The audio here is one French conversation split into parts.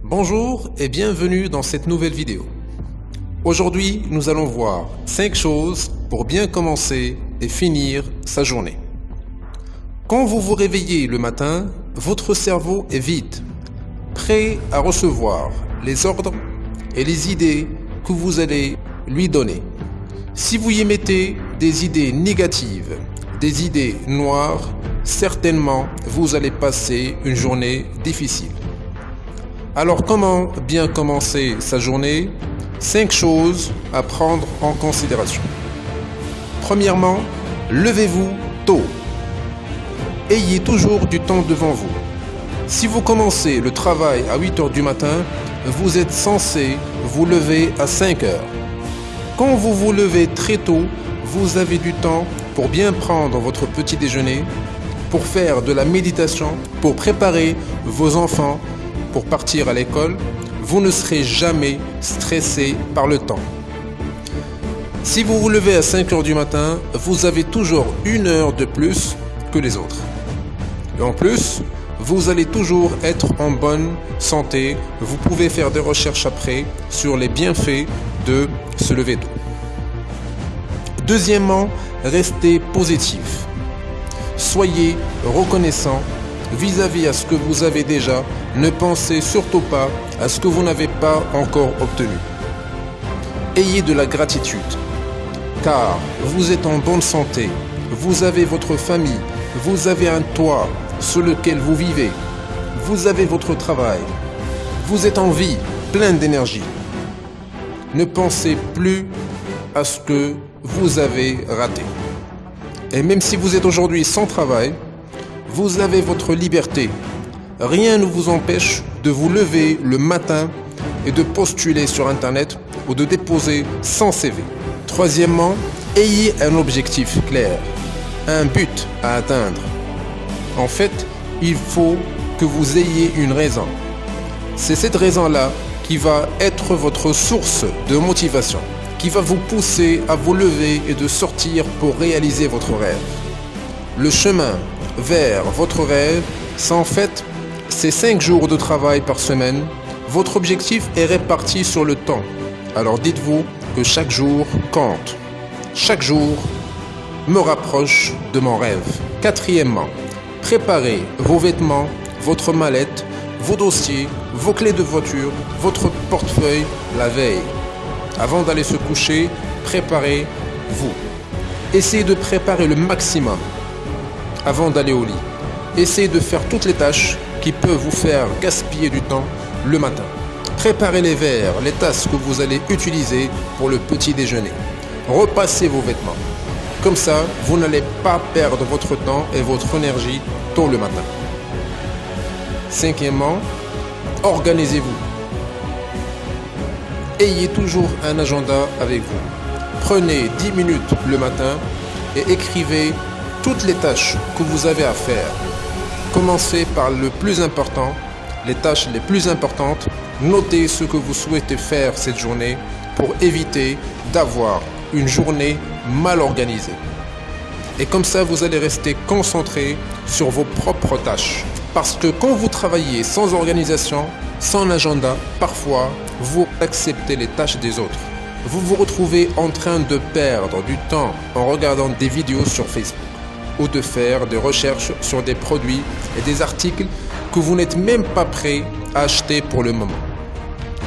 Bonjour et bienvenue dans cette nouvelle vidéo. Aujourd'hui, nous allons voir 5 choses pour bien commencer et finir sa journée. Quand vous vous réveillez le matin, votre cerveau est vide, prêt à recevoir les ordres et les idées que vous allez lui donner. Si vous y mettez des idées négatives, des idées noires, certainement vous allez passer une journée difficile. Alors comment bien commencer sa journée? 5 choses à prendre en considération. Premièrement, levez-vous tôt. Ayez toujours du temps devant vous. Si vous commencez le travail à 8 heures du matin, vous êtes censé vous lever à 5 heures. Quand vous vous levez très tôt, vous avez du temps pour bien prendre votre petit déjeuner, pour faire de la méditation, pour préparer vos enfants, pour partir à l'école. Vous ne serez jamais stressé par le temps. Si vous vous levez à 5 heures du matin, vous avez toujours 1 heure de plus que les autres. Et en plus, vous allez toujours être en bonne santé. Vous pouvez faire des recherches après sur les bienfaits de se lever tôt. Deuxièmement, restez positif. Soyez reconnaissant vis-à-vis à ce que vous avez déjà. Ne pensez surtout pas à ce que vous n'avez pas encore obtenu. Ayez de la gratitude, car vous êtes en bonne santé. Vous avez votre famille, vous avez un toit sur lequel vous vivez. Vous avez votre travail. Vous êtes en vie, plein d'énergie. Ne pensez plus à ce que vous avez raté. Et même si vous êtes aujourd'hui sans travail, vous avez votre liberté. Rien ne vous empêche de vous lever le matin et de postuler sur Internet ou de déposer 100 CV. Troisièmement, ayez un objectif clair, un but à atteindre. En fait, il faut que vous ayez une raison. C'est cette raison-là qui va être votre source de motivation, qui va vous pousser à vous lever et de sortir pour réaliser votre rêve. Le chemin vers votre rêve, c'est en fait ces 5 jours de travail par semaine. Votre objectif est réparti sur le temps. Alors dites-vous que chaque jour compte. Chaque jour me rapproche de mon rêve. Quatrièmement, préparez vos vêtements, votre mallette, vos dossiers, vos clés de voiture, votre portefeuille la veille. Avant d'aller se coucher, préparez-vous. Essayez de préparer le maximum avant d'aller au lit. Essayez de faire toutes les tâches qui peuvent vous faire gaspiller du temps le matin. Préparez les verres, les tasses que vous allez utiliser pour le petit déjeuner. Repassez vos vêtements. Comme ça, vous n'allez pas perdre votre temps et votre énergie tôt le matin. Cinquièmement, organisez-vous. Ayez toujours un agenda avec vous. Prenez 10 minutes le matin et écrivez toutes les tâches que vous avez à faire. Commencez par le plus important, les tâches les plus importantes. Notez ce que vous souhaitez faire cette journée pour éviter d'avoir une journée mal organisée. Et comme ça, vous allez rester concentré sur vos propres tâches. Parce que quand vous travaillez sans organisation, sans agenda, parfois, vous acceptez les tâches des autres. Vous vous retrouvez en train de perdre du temps en regardant des vidéos sur Facebook ou de faire des recherches sur des produits et des articles que vous n'êtes même pas prêt à acheter pour le moment.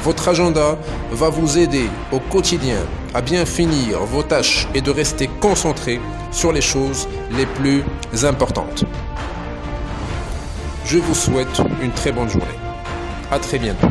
Votre agenda va vous aider au quotidien à bien finir vos tâches et de rester concentré sur les choses les plus importantes. Je vous souhaite une très bonne journée. À très bientôt.